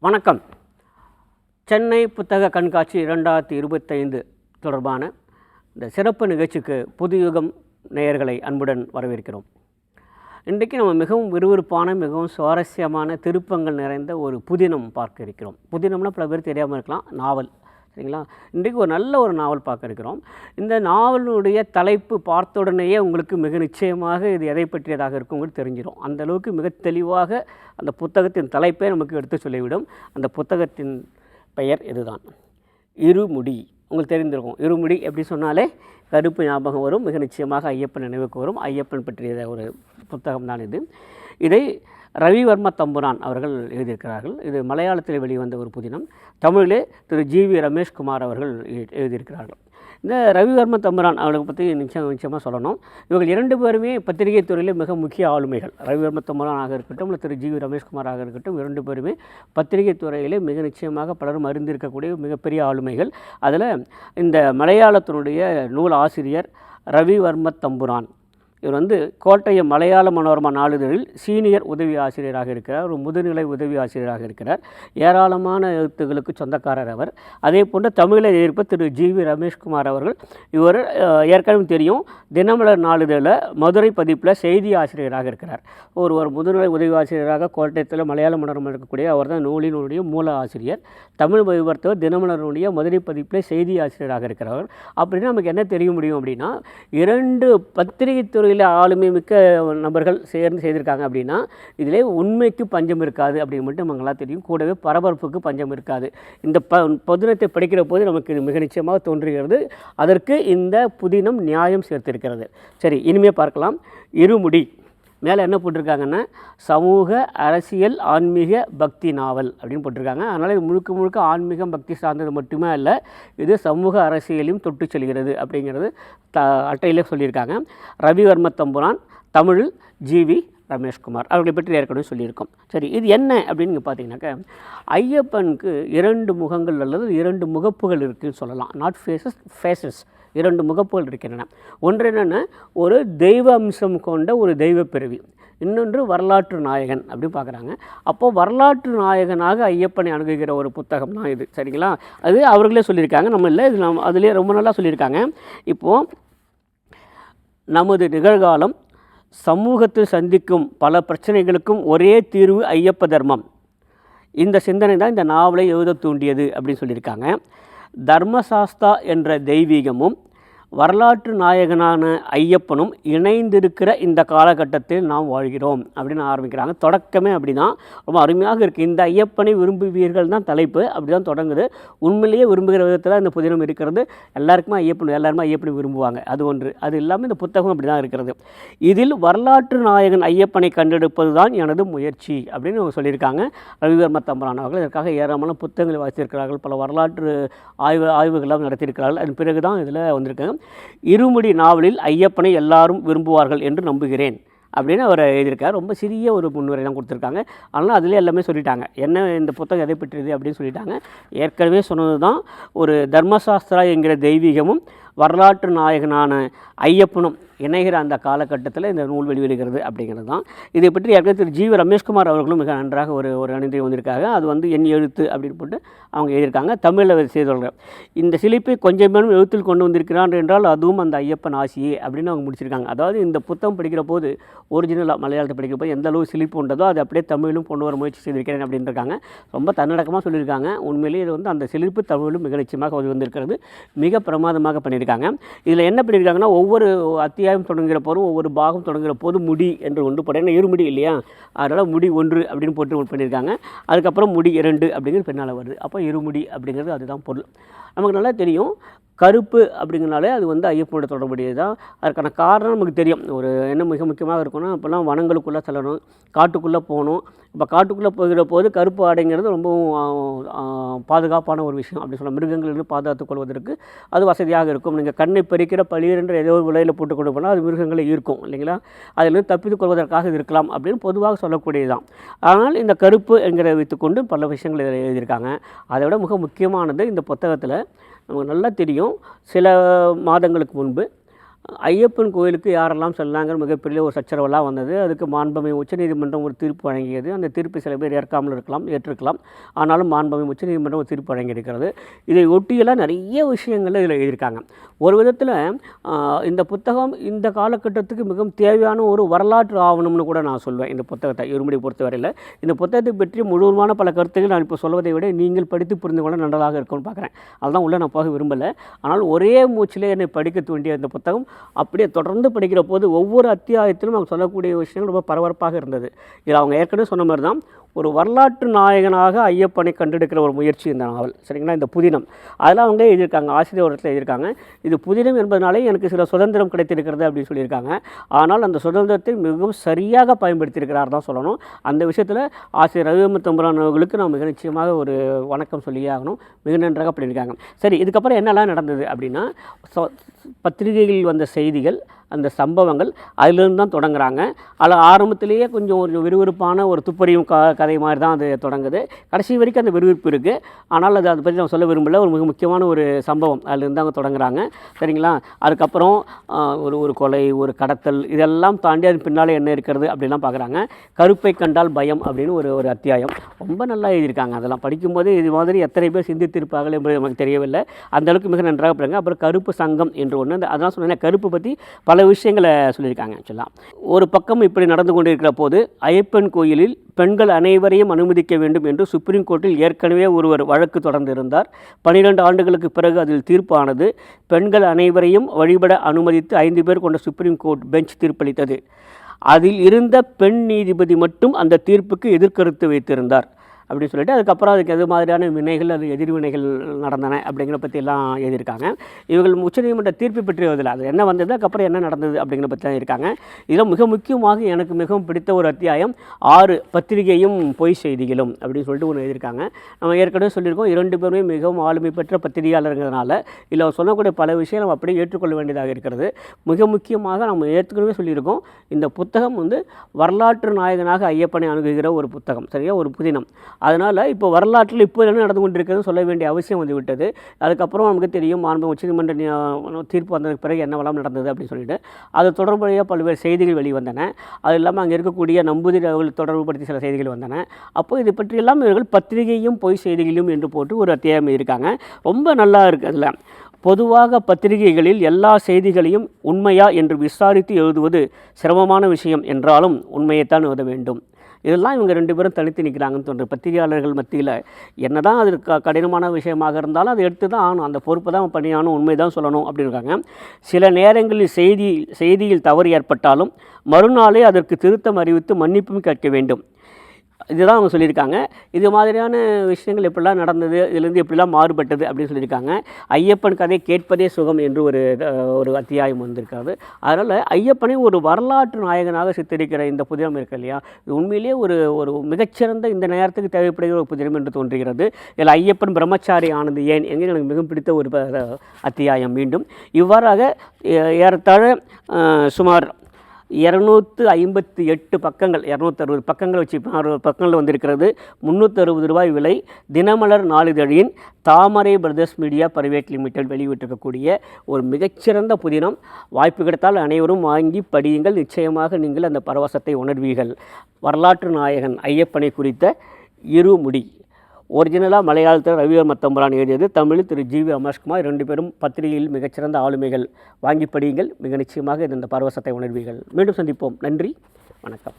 வணக்கம். சென்னை புத்தக கண்காட்சி 2025 தொடர்பான இந்த சிறப்பு நிகழ்ச்சிக்கு புதுயுகம் நேயர்களை அன்புடன் வரவேற்கிறோம். இன்றைக்கு நம்ம மிகவும் விறுவிறுப்பான, மிகவும் சுவாரஸ்யமான திருப்பங்கள் நிறைந்த ஒரு புதினம் பார்க்க இருக்கிறோம். புதினம்னா பல பேர் தெரியாமல் இருக்கலாம், நாவல். சரிங்களா? இன்றைக்கு ஒரு நல்ல ஒரு நாவல் பார்க்க இருக்கிறோம். இந்த நாவலுடைய தலைப்பு பார்த்த உடனேயே உங்களுக்கு மிக நிச்சயமாக இது எதை பற்றியதாக இருக்குங்கிறது தெரிஞ்சிடும். அந்த அளவுக்கு மிக தெளிவாக அந்த புத்தகத்தின் தலைப்பே நமக்கு எடுத்து சொல்லிவிடும். அந்த புத்தகத்தின் பெயர் இதுதான், இருமுடி. உங்களுக்கு தெரிந்திருக்கும். இருமுடி எப்படி சொன்னாலே கருப்பு ஞாபகம் வரும். மிக நிச்சயமாக ஐயப்பன் நினைவுக்கு வரும். ஐயப்பன் பற்றிய ஒரு புத்தகம் தான் இது. இதை ரவிவர்ம தம்புரான் அவர்கள் எழுதியிருக்கிறார்கள். இது மலையாளத்தில் வெளிவந்த ஒரு புதினம். தமிழிலே திரு ஜி.வி. ரமேஷ்குமார் அவர்கள் எழுதியிருக்கிறார்கள். இந்த ரவிவர்ம தம்புரான் அவர்களை பற்றி நிச்சயமாக சொல்லணும். இவர்கள் 2 பேருமே பத்திரிகை துறையில் மிக முக்கிய ஆளுமைகள். ரவிவர்ம தம்புரானாக இருக்கட்டும், இல்லை திரு ஜி.வி. ரமேஷ்குமாராக இருக்கட்டும், 2 பேருமே பத்திரிகை துறையிலே மிக நிச்சயமாக பலரும் அறிந்திருக்கக்கூடிய மிகப்பெரிய ஆளுமைகள். அதில் இந்த மலையாளத்தினுடைய நூல் ஆசிரியர் ரவிவர்ம தம்புரான் இவர் கோட்டயம் மலையாள மனோரமா நாளிதழில் சீனியர் உதவி ஆசிரியராக இருக்கிறார். ஒரு முதுநிலை உதவி ஆசிரியராக இருக்கிறார். ஏராளமான எழுத்துக்களுக்கு சொந்தக்காரர் அவர். அதே போன்று தமிழில் எழுதியிருப்ப திரு ஜி.வி. ரமேஷ்குமார் அவர்கள், இவர் ஏற்கனவே தெரியும், தினமலர் நாளிதழில் மதுரை பதிப்பில் செய்தி ஆசிரியராக இருக்கிறார். ஒரு முதுநிலை உதவி ஆசிரியராக கோட்டயத்தில் மலையாள மனோரமா இருக்கக்கூடிய அவர் தான் நூலினுடைய மூல ஆசிரியர். தமிழ் விவர்த்தவர் தினமலருடைய மதுரை பதிப்பில் செய்தி ஆசிரியராக இருக்கிறார். அப்படின்னா நமக்கு என்ன தெரிய முடியும் அப்படின்னா, 2 பத்திரிகை துறையில் ஆளுமை மிக்க நபர்கள் சேர்ந்து செய்திருக்காங்க அப்படின்னா இதிலே உண்மைக்கு பஞ்சம் இருக்காது அப்படின்னு மட்டும் நமக்குலாம் தெரியும். கூடவே பரபரப்புக்கு பஞ்சம் இருக்காது. இந்த புதினத்தை படிக்கிற போது நமக்கு இது மிக நிச்சயமாக தோன்றுகிறது. அதற்கு இந்த புதினம் நியாயம் சேர்த்திருக்கிறது. சரி, இனிமேல் பார்க்கலாம். இருமுடி மேலே என்ன போட்டிருக்காங்கன்னா, சமூக அரசியல் ஆன்மீக பக்தி நாவல் அப்படின்னு போட்டிருக்காங்க. அதனால் இது முழுக்க முழுக்க ஆன்மீகம் பக்தி சார்ந்தது மட்டுமே அல்ல, இது சமூக அரசியலையும் தொட்டு செல்கிறது அப்படிங்கிறது அட்டையிலே சொல்லியிருக்காங்க. ரவிவர்ம தம்புரான், தமிழில் ஜி.வி. ரமேஷ்குமார் அவர்களை பற்றி ஏற்கனவே சொல்லியிருக்கோம். சரி, இது என்ன அப்படின்னு நீங்கள் பார்த்தீங்கன்னாக்கா, ஐயப்பனுக்கு 2 முகங்கள் அல்லது 2 முகப்புகள் இருக்குதுன்னு சொல்லலாம். நாட் ஃபேஸஸ் 2 முகப்புகள் இருக்கின்றன. ஒன்று என்னென்னா, ஒரு தெய்வ அம்சம் கொண்ட ஒரு தெய்வ பிறவி, இன்னொன்று வரலாற்று நாயகன் அப்படின்னு பார்க்குறாங்க. அப்போது வரலாற்று நாயகனாக ஐயப்பனை அணுகுகிற ஒரு புத்தகம் தான் இது. சரிங்களா? அது அவர்களே சொல்லியிருக்காங்க, நம்ம இல்லை, இது நம்ம அதிலே ரொம்ப நல்லா சொல்லியிருக்காங்க. இப்போது நமது நிகழ்காலம் சமூகத்தில் சந்திக்கும் பல பிரச்சனைகளுக்கும் ஒரே தீர்வு ஐயப்ப தர்மம். இந்த சிந்தனை தான் இந்த நாவலை எழுத தூண்டியது அப்படின்னு சொல்லியிருக்காங்க. தர்மசாஸ்தா என்ற தெய்வீகமும் வரலாற்று நாயகனான ஐயப்பனும் இணைந்திருக்கிற இந்த காலகட்டத்தில் நாம் வாழ்கிறோம் அப்படின்னு ஆரம்பிக்கிறாங்க. தொடக்கமே அப்படி தான், ரொம்ப அருமையாக இருக்குது. இந்த ஐயப்பனை விரும்புவீர்கள் தான் தலைப்பு, அப்படி தான் தொடங்குது. உண்மையிலேயே விரும்புகிற விதத்தில் இந்த புதினம் இருக்கிறது. எல்லாருமே ஐயப்பனை விரும்புவாங்க. அது ஒன்று. அது இல்லாமல் இந்த புத்தகம் அப்படி தான் இருக்கிறது. இதில் வரலாற்று நாயகன் ஐயப்பனை கண்டெடுப்பது தான் எனது முயற்சி அப்படின்னு அவங்க சொல்லியிருக்காங்க. ரவிவர்ம தம்புரான் அவர்கள் இதற்காக ஏராளமான புத்தகங்களை வாசித்திருக்கிறார்கள். பல வரலாற்று ஆய்வுகள்லாம் நடத்தியிருக்கிறார்கள். அதன் பிறகு தான் இதில் வந்திருக்காங்க. இருமுடி நாவலில் ஐயப்பனை எல்லாரும் விரும்புவார்கள் என்று நம்புகிறேன் அப்படின்னு அவர் எழுதியிருக்கார். ரொம்ப சிறிய ஒரு முன்னுரை தான் கொடுத்துருக்காங்க. ஆனால் அதிலே எல்லாமே சொல்லிட்டாங்க. என்ன இந்த புத்தகம் எதை பற்றியது அப்படின்னு சொல்லிட்டாங்க. ஏற்கனவே சொன்னது தான், ஒரு தர்மசாஸ்திரா என்கிற தெய்வீகமும் வரலாற்று நாயகனான ஐயப்பனும் இணைகிற அந்த காலகட்டத்தில் இந்த நூல் வெளிவருகிறது அப்படிங்கிறது தான். இதை பற்றி ஏற்கனவே திரு ஜி.வி. ரமேஷ்குமார் அவர்களும் மிக நன்றாக ஒரு அணிந்து வந்திருக்காங்க. அது என் எழுத்து அப்படின்னு போட்டு அவங்க எழுதியிருக்காங்க. தமிழில் செய்தவர்கள், இந்த சிலிப்பை கொஞ்சமேனும் எழுத்தில் கொண்டு வந்திருக்கிறான் என்றால் அதுவும் அந்த ஐயப்பன் ஆசியே அப்படின்னு அவங்க முடிச்சிருக்காங்க. அதாவது இந்த புத்தகம் படிக்கிற போது ஒரிஜினலாக மலையாளத்தை படிக்கிற போது எந்த அளவு சிலிப்பு உண்டதோ அது அப்படியே தமிழிலும் கொண்டு வர முயற்சி செய்திருக்கிறேன் அப்படின்னு இருக்காங்க. ரொம்ப தன்னடக்கமாக சொல்லியிருக்காங்க. உண்மையிலேயே இது அந்த சிலிப்பு தமிழிலும் மிக நிச்சயமாக வந்திருக்கிறது. மிக பிரமாதமாக பண்ணியிருக்காங்க. இதில் என்ன பண்ணியிருக்காங்கன்னா, ஒவ்வொரு அத்தியாயம் தொடங்குகிற போதும் ஒவ்வொரு பாகம் தொடங்குகிற போது முடி என்று ஒன்று போட்டேன். இருமுடி இல்லையா, அதனால் முடி 1 அப்படின்னு போட்டு பண்ணியிருக்காங்க. அதுக்கப்புறம் முடி 2 அப்படிங்கிறது பின்னால் வருது. அப்போ இருமுடி அப்படிங்கிறது அதுதான் பொருள். நமக்கு நல்லா தெரியும், கருப்பு அப்படிங்கிறனாலே அது ஐயப்பனோட தொடர்புடையது தான். அதுக்கான காரணம் நமக்கு தெரியும். ஒரு என்ன மிக முக்கியமாக இருக்குன்னா, அப்போல்லாம் வனங்களுக்குள்ளே செல்லணும், காட்டுக்குள்ளே போகணும். இப்போ காட்டுக்குள்ளே போகிற போது கருப்பு ஆடைங்கிறது ரொம்பவும் பாதுகாப்பான ஒரு விஷயம் அப்படி சொல்லலாம். மிருகங்களிலிருந்து பாதுகாத்துக் கொள்வதற்கு அது வசதியாக இருக்கும். நீங்கள் கண்ணை பறிக்கிற பளிரென்ற ஏதோ ஒரு விலையில் போட்டு கொண்டு போனால் அது மிருகங்களை ஈர்க்கும் இல்லைங்களா, அதிலிருந்து தப்பித்துக் கொள்வதற்காக இது இருக்கலாம் அப்படின்னு பொதுவாக சொல்லக்கூடியது தான். ஆனால் இந்த கருப்பு என்கிற வைத்துக்கொண்டு பல விஷயங்கள் இதில் எழுதியிருக்காங்க. அதை விட மிக முக்கியமானது, இந்த புத்தகத்தில் நமக்கு நல்லா தெரியும், சில மாதங்களுக்கு முன்பு ஐயப்பன் கோயிலுக்கு யாரெல்லாம் செல்லாங்கிற மிகப்பெரிய ஒரு சச்சரவெல்லாம் வந்தது. அதுக்கு மாண்புமிகு உச்சநீதிமன்றம் ஒரு தீர்ப்பு வழங்கியது. அந்த தீர்ப்பை சில பேர் ஏற்காமல் இருக்கலாம், ஏற்றிருக்கலாம். ஆனாலும் மாண்புமிகு உச்சநீதிமன்றம் ஒரு தீர்ப்பு வழங்கியிருக்கிறது. இதை ஒட்டியெல்லாம் நிறைய விஷயங்கள் இதில் எழுதியிருக்காங்க. ஒரு விதத்தில் இந்த புத்தகம் இந்த காலகட்டத்துக்கு மிகவும் தேவையான ஒரு வரலாற்று ஆவணம்னு கூட நான் சொல்வேன். இந்த புத்தகத்தை இருமுடி பொறுத்தவரையில் இந்த புத்தகத்தை பற்றி முழுவதுமான பல கருத்துக்கள் நான் இப்போ சொல்வதை விட நீங்கள் படித்து புரிந்து கொள்ள நன்றதாக இருக்கும்னு பார்க்குறேன். அதுதான் உள்ளே நான் போக விரும்பலை. ஆனால் ஒரே மூச்சிலே என்னை படிக்க தூண்டிய இந்த புத்தகம் அப்படியே தொடர்ந்து படிக்கிற போது ஒவ்வொரு அத்தியாயத்திலும் அவங்க சொல்லக்கூடிய விஷயங்கள் ரொம்ப பரபரப்பாக இருந்தது. இதில் அவங்க ஏற்கனவே சொன்ன மாதிரி தான் ஒரு வரலாற்று நாயகனாக ஐயப்பனை கண்டெடுக்கிற ஒரு முயற்சி இந்த நாவல். சரிங்களா? இந்த புதினம் அதெல்லாம் அவங்க எழுதியிருக்காங்க, ஆசிரியர் இடத்துல எழுதியிருக்காங்க. இது புதினம் என்பதனாலே எனக்கு சில சுதந்திரம் கிடைத்திருக்கிறது அப்படின்னு சொல்லியிருக்காங்க. ஆனால் அந்த சுதந்திரத்தை மிகவும் சரியாக பயன்படுத்தியிருக்கிறார் தான் சொல்லணும். அந்த விஷயத்தில் ஆசிரியர் ரவிவர்ம தம்புரான் அவர்களுக்கு நான் மிக நிச்சயமாக ஒரு வணக்கம் சொல்லியே ஆகணும். மிக நன்றாக பண்ணியிருக்காங்க. சரி, இதுக்கப்புறம் என்னெல்லாம் நடந்தது அப்படின்னா, பத்திரிகைகளில் வந்த செய்திகள், அந்த சம்பவங்கள் அதிலிருந்து தான் தொடங்குறாங்க. அதில் ஆரம்பத்திலேயே கொஞ்சம் ஒரு விறுவிறுப்பான ஒரு துப்பறியும் கதை மாதிரி தான் அது தொடங்குது. கடைசி வரைக்கும் அந்த விறுவிறுப்பு இருக்குது. ஆனால் அதை பற்றி நான் சொல்ல விரும்பல. ஒரு மிக முக்கியமான ஒரு சம்பவம் அதிலிருந்து அவங்க தொடங்குறாங்க. சரிங்களா? அதுக்கப்புறம் ஒரு கொலை, ஒரு கடத்தல், இதெல்லாம் தாண்டி அது பின்னாலே என்ன இருக்கிறது அப்படிலாம் பார்க்குறாங்க. கருப்பை கண்டால் பயம் அப்படின்னு ஒரு அத்தியாயம் ரொம்ப நல்லா எழுதியிருக்காங்க. அதெல்லாம் படிக்கும்போது இது மாதிரி எத்தனை பேர் சிந்தித்திருப்பார்கள் என்பது நமக்கு தெரியவில்லை. அந்தளவுக்கு மிக நன்றாக பாருங்க. அப்புறம் கருப்பு சங்கம் என்று ஒன்று, அதெல்லாம் சொன்னேன். கருப்பு பற்றி பல விஷயங்களை சொல்லியிருக்காங்க. ஆக்சுவலாக ஒரு பக்கம் இப்படி நடந்து கொண்டிருக்கிற போது ஐயப்பன் கோயிலில் பெண்கள் அனைவரையும் அனுமதிக்க வேண்டும் என்று சுப்ரீம் கோர்ட்டில் ஏற்கனவே ஒருவர் வழக்கு தொடர்ந்து இருந்தார். 12 ஆண்டுகளுக்கு பிறகு அதில் தீர்ப்பானது. பெண்கள் அனைவரையும் வழிபட அனுமதித்து 5 பேர் கொண்ட சுப்ரீம் கோர்ட் பெஞ்ச் தீர்ப்பளித்தது. அதில் இருந்த பெண் நீதிபதி மட்டும் அந்த தீர்ப்புக்கு எதிர்கருத்து வைத்திருந்தார் அப்படின்னு சொல்லிட்டு அதுக்கப்புறம் அதுக்கு எது மாதிரியான வினைகள், அது எதிர்வினைகள் நடந்தன அப்படிங்கிற பற்றியெல்லாம் எழுதியிருக்காங்க. இவர்கள் உச்சநீதிமன்ற தீர்ப்பு பற்றி எழுதலை, அது என்ன வந்தது, அதுக்கப்புறம் என்ன நடந்தது அப்படிங்கிற பற்றி தான் இருக்காங்க. இதில் மிக முக்கியமாக எனக்கு மிகவும் பிடித்த ஒரு அத்தியாயம் 6 பத்திரிகையும் பொய் செய்திகளும் அப்படின்னு சொல்லிட்டு ஒன்று எழுதியிருக்காங்க. நம்ம ஏற்கனவே சொல்லியிருக்கோம், 2 பேருமே மிகவும் ஆளுமை பெற்ற பத்திரிகையாளருங்கிறதுனால இதில் சொல்லக்கூடிய பல விஷயம் நம்ம அப்படியே ஏற்றுக்கொள்ள வேண்டியதாக இருக்கிறது. மிக முக்கியமாக நம்ம ஏற்கனவே சொல்லியிருக்கோம், இந்த புத்தகம் வரலாற்று நாயகனாக ஐயப்பனை அணுகுகிற ஒரு புத்தகம். சரியா? ஒரு புதினம். அதனால் இப்போ வரலாற்றில் இப்போ என்ன நடந்து கொண்டிருக்கிறது சொல்ல வேண்டிய அவசியம் வந்து விட்டது. அதுக்கப்புறம் நமக்கு தெரியும், மாண்பு உச்சநீதிமன்ற தீர்ப்பு வந்ததுக்கு பிறகு என்னவெல்லாம் நடந்தது அப்படின்னு சொல்லிட்டு அது தொடர்புடைய பல்வேறு செய்திகள் வெளிவந்தன. அது இல்லாமல் அங்கே இருக்கக்கூடிய நம்பூதிரி அவர்கள் தொடர்புபடுத்தி சில செய்திகள் வந்தன. அப்போ இது பற்றியெல்லாம் இவர்கள் பத்திரிகையும் பொய் செய்திகளும் என்று போட்டு ஒரு அத்தியாயம் இருக்காங்க. ரொம்ப நல்லா இருக்குது. அதில் பொதுவாக பத்திரிகைகளில் எல்லா செய்திகளையும் உண்மையா என்று விசாரித்து எழுதுவது சிரமமான விஷயம் என்றாலும் உண்மையைத்தான் எழுத வேண்டும். இதெல்லாம் இவங்க 2 பேரும் தனித்து நிற்கிறாங்கன்னு தோன்றும். பத்திரிகையாளர்கள் மத்தியில் என்ன தான் அது கடினமான விஷயமாக இருந்தாலும் அதை எடுத்து தான் ஆகணும், அந்த பொறுப்பு தான் பண்ணியாகணும், உண்மை தான் சொல்லணும் அப்படின்றாங்க. சில நேரங்களில் செய்தியில் தவறு ஏற்பட்டாலும் மறுநாளே அதற்கு திருத்தம் அறிவித்து மன்னிப்பும் கேட்க வேண்டும். இதுதான் அவங்க சொல்லியிருக்காங்க. இது மாதிரியான விஷயங்கள் எப்படிலாம் நடந்தது, இதுலேருந்து எப்படிலாம் மாறுபட்டது அப்படின்னு சொல்லியிருக்காங்க. ஐயப்பன் கதை கேட்பதே சுகம் என்று ஒரு அத்தியாயம் வந்திருக்காது. அதனால் ஐயப்பனை ஒரு வரலாற்று நாயகனாக சித்தரிக்கிற இந்த புதினம் இருக்கு இல்லையா, இது உண்மையிலேயே ஒரு மிகச்சிறந்த இந்த நேரத்துக்கு தேவைப்படுகிற ஒரு புதினம் என்று தோன்றுகிறது. இதில் ஐயப்பன் பிரம்மச்சாரி ஆனது ஏன் எங்கே எனக்கு மிகவும் பிடித்த ஒரு அத்தியாயம். மீண்டும் இவ்வாறாக ஏறத்தாழ சுமார் 258 பக்கங்கள், 260 பக்கங்கள் வச்சு 60 பக்கங்கள் வந்திருக்கிறது. 360 ரூபாய் விலை. தினமலர் நாளிதழின் தாமரை பிரதர்ஸ் மீடியா பிரைவேட் லிமிடெட் வெளியிட்டிருக்கக்கூடிய ஒரு மிகச்சிறந்த புதினம். வாய்ப்பு கிடைத்தால் அனைவரும் வாங்கி படியுங்கள். நிச்சயமாக நீங்கள் அந்த பரவசத்தை உணர்வீர்கள். வரலாற்று நாயகன் ஐயப்பனை குறித்த இருமுடி. ஒரிஜினலாக மலையாளத்தில் ரவிவர்ம தம்புரான் எழுதியது, தமிழில் திரு ஜி வி ரமேஷ்குமார். 2 பேரும் பத்திரிகையில் மிகச்சிறந்த ஆளுமைகள். வாங்கி படியுங்கள். மிக நிச்சயமாக இந்த பரவசத்தை உணர்வீர்கள். மீண்டும் சந்திப்போம். நன்றி, வணக்கம்.